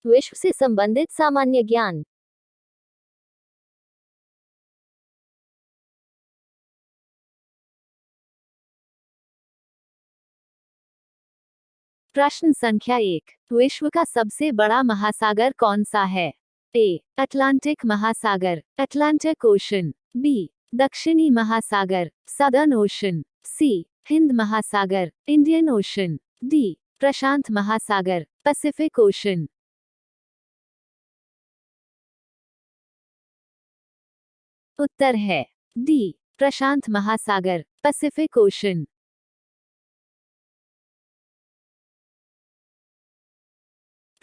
विश्व से संबंधित सामान्य ज्ञान। प्रश्न संख्या 1, विश्व का सबसे बड़ा महासागर कौन सा है? ए अटलांटिक महासागर, अटलांटिक ओशन। बी दक्षिणी महासागर, सदर्न ओशन। सी हिंद महासागर, इंडियन ओशन। डी प्रशांत महासागर, पैसिफिक ओशन। उत्तर है डी प्रशांत महासागर, पैसिफिक ओशन।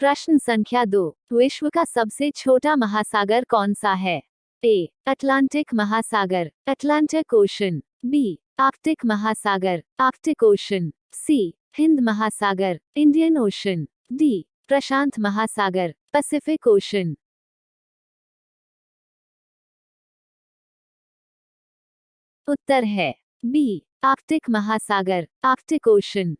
प्रश्न संख्या 2, विश्व का सबसे छोटा महासागर कौन सा है? ए अटलांटिक महासागर, अटलांटिक ओशन। बी आर्कटिक महासागर, आर्कटिक ओशन। सी हिंद महासागर, इंडियन ओशन। डी प्रशांत महासागर, पैसिफिक ओशन। उत्तर है बी आर्कटिक महासागर, आर्कटिक ओशन।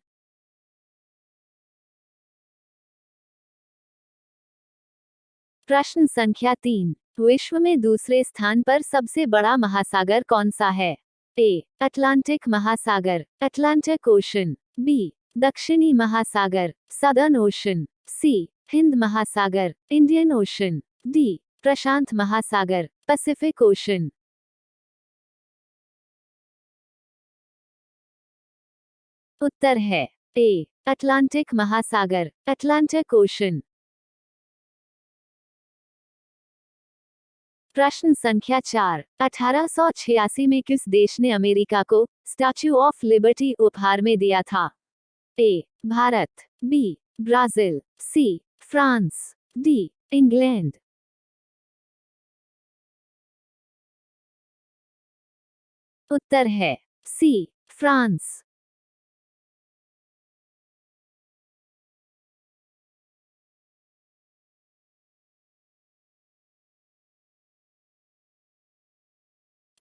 प्रश्न संख्या 3, विश्व में दूसरे स्थान पर सबसे बड़ा महासागर कौन सा है? ए अटलांटिक महासागर, अटलांटिक ओशन। बी दक्षिणी महासागर, सदर्न ओशन। सी हिंद महासागर, इंडियन ओशन। डी प्रशांत महासागर, पैसिफिक ओशन। उत्तर है ए अटलांटिक महासागर, अटलांटिक ओशन। प्रश्न संख्या 4, 1886 में किस देश ने अमेरिका को स्टैच्यू ऑफ लिबर्टी उपहार में दिया था? A Bharat. B Brazil. C France. D England. उत्तर है सी फ्रांस।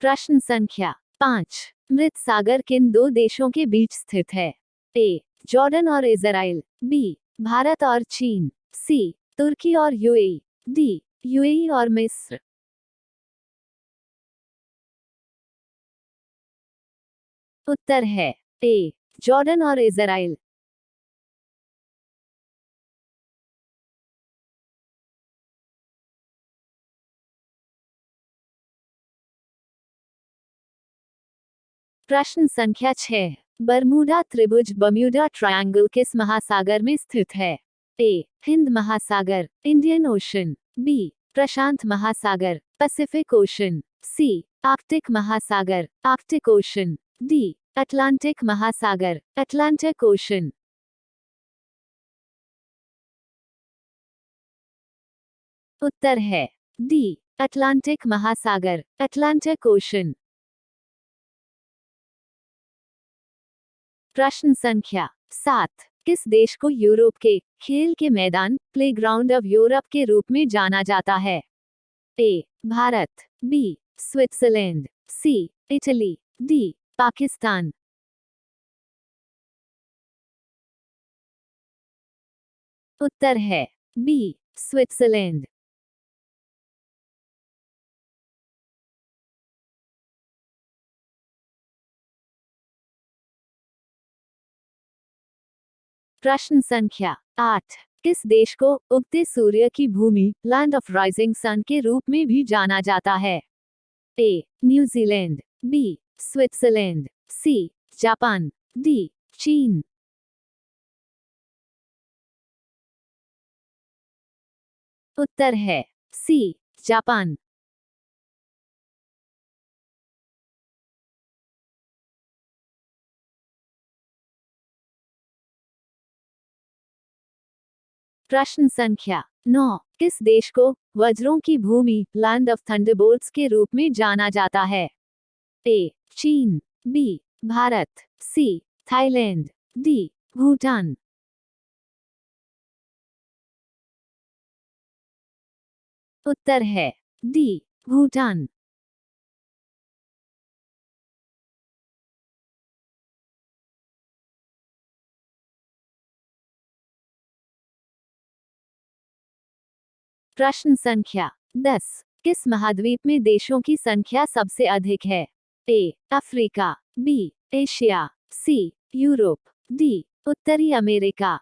प्रश्न संख्या 5, मृत सागर किन दो देशों के बीच स्थित है? ए जॉर्डन और इजराइल। बी भारत और चीन। सी तुर्की और यूएई। डी यूएई और मिस्र। उत्तर है ए जॉर्डन और इजराइल। प्रश्न संख्या 6, बरमूडा त्रिभुज बम्यूडा ट्रायंगल किस महासागर में स्थित है? ए हिंद महासागर, इंडियन ओशन। बी प्रशांत महासागर, पैसिफिक ओशन। सी आर्कटिक महासागर, आर्कटिक ओशन। डी अटलांटिक महासागर, अटलांटिक ओशन। उत्तर है डी अटलांटिक महासागर, अटलांटिक ओशन। प्रश्न संख्या 7, किस देश को यूरोप के खेल के मैदान प्लेग्राउंड ऑफ यूरोप के रूप में जाना जाता है? A Bharat. B Switzerland. C Italy. D Pakistan. उत्तर है बी स्विट्जरलैंड। प्रश्न संख्या 8, किस देश को उगते सूर्य की भूमि लैंड ऑफ राइजिंग सन के रूप में भी जाना जाता है? A New Zealand. B Switzerland. C Japan. D चीन। उत्तर है सी जापान। प्रश्न संख्या 9, किस देश को वज्रों की भूमि लैंड ऑफ थंडरबोल्ट्स के रूप में जाना जाता है? ए चीन। B Bharat. C Thailand. D Bhutan. उत्तर है डी भूटान। प्रश्न संख्या 10। किस महाद्वीप में देशों की संख्या सबसे अधिक है? A Africa, B Asia, C Europe, D उत्तरी अमेरिका।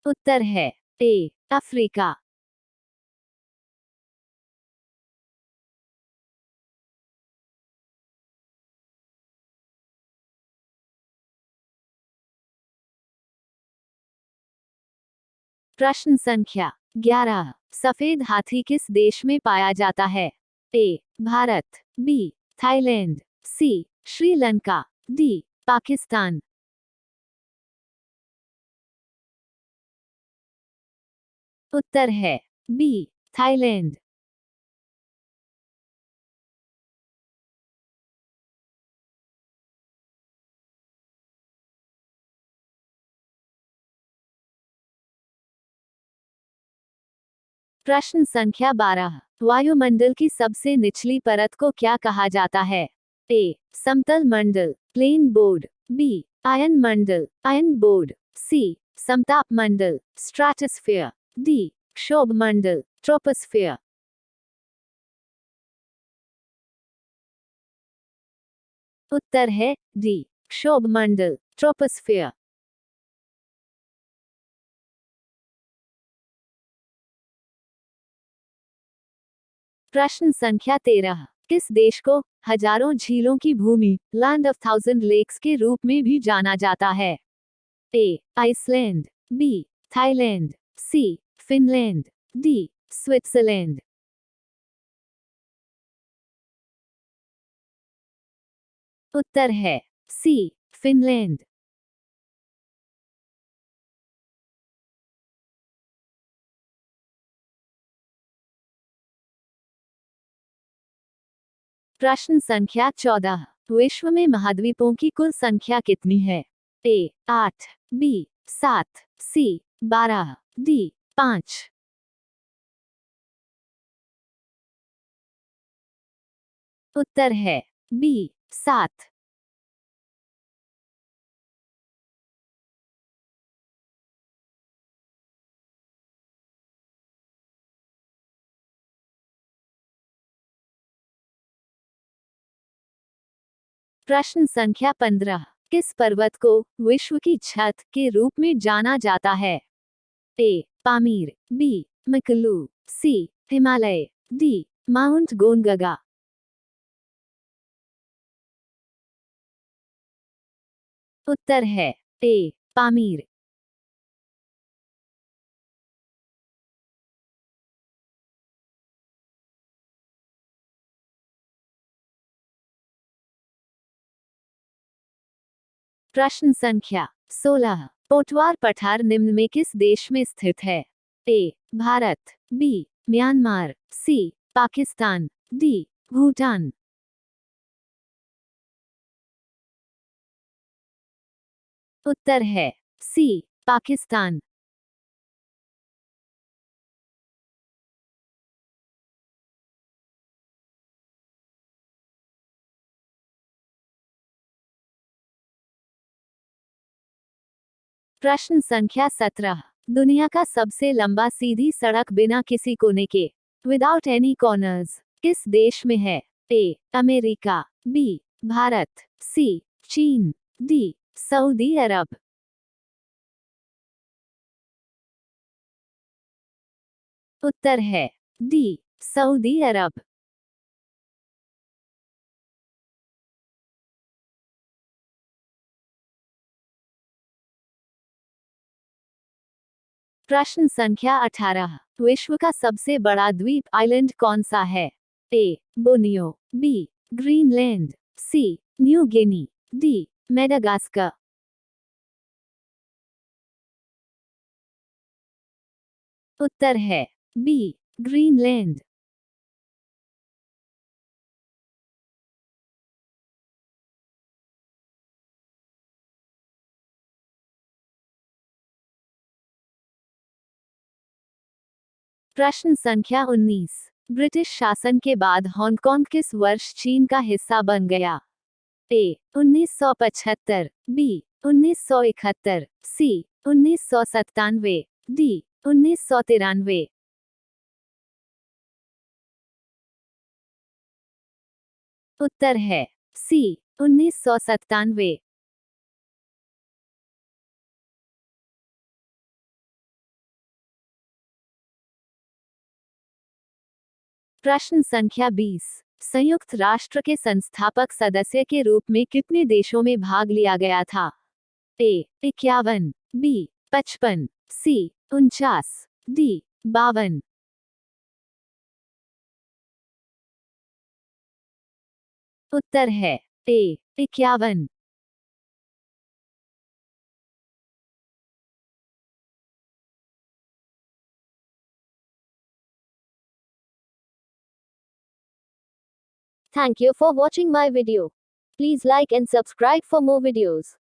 उत्तर है ए अफ्रीका। प्रश्न संख्या 11। सफेद हाथी किस देश में पाया जाता है? A Bharat, B Thailand, C Sri Lanka, D Pakistan. उत्तर है बी थाईलैंड। प्रश्न संख्या 12। वायुमंडल की सबसे निचली परत को क्या कहा जाता है? ए समतल मंडल, प्लेन बोर्ड, बी आयन मंडल, आयन बोर्ड, सी समताप मंडल, स्ट्रैटोस्फीयर, डी क्षोभ मंडल, ट्रोपोस्फीयर। उत्तर है डी क्षोभ मंडल, ट्रोपोस्फीयर। प्रश्न संख्या 13। किस देश को हजारों झीलों की भूमि, लैंड ऑफ थाउजेंड लेक्स के रूप में भी जाना जाता है? ए आइसलैंड, बी थाईलैंड, सी फिनलैंड, डी स्विट्जरलैंड। उत्तर है सी फिनलैंड। प्रश्न संख्या 14। विश्व में महाद्वीपों की कुल संख्या कितनी है? ए 8, बी 7, सी 12, डी 5। उत्तर है बी 7। प्रश्न संख्या 15। किस पर्वत को विश्व की छत के रूप में जाना जाता है? ए पामीर, बी मकलू, सी हिमालय, डी माउंट गोनगगा। उत्तर है ए पामीर। प्रश्न संख्या 16। पोटवार पठार निम्न में किस देश में स्थित है? A Bharat, B Myanmar, C Pakistan, D Bhutan. उत्तर है सी पाकिस्तान। प्रश्न संख्या 17। दुनिया का सबसे लंबा सीधी सड़क बिना किसी कोने के, विदाउट एनी कॉर्नर्स, किस देश में है? ए अमेरिका, बी भारत, सी चीन, डी सऊदी अरब। उत्तर है डी सऊदी अरब। प्रश्न संख्या 18। विश्व का सबसे बड़ा द्वीप आइलैंड कौन सा है? ए बोर्नियो, बी ग्रीनलैंड, सी न्यू गिनी, डी मेडागास्कर। उत्तर है बी ग्रीनलैंड। प्रश्न संख्या 19। ब्रिटिश शासन के बाद हांगकांग किस वर्ष चीन का हिस्सा बन गया? ए 1975, बी 1971, सी 1997, डी 1993। उत्तर है सी 1997। प्रश्न संख्या 20। संयुक्त राष्ट्र के संस्थापक सदस्य के रूप में कितने देशों में भाग लिया गया था? ए 51, बी 55, सी 49, डी 52। उत्तर है ए 51। Thank you for watching my video. Please like and subscribe for more videos.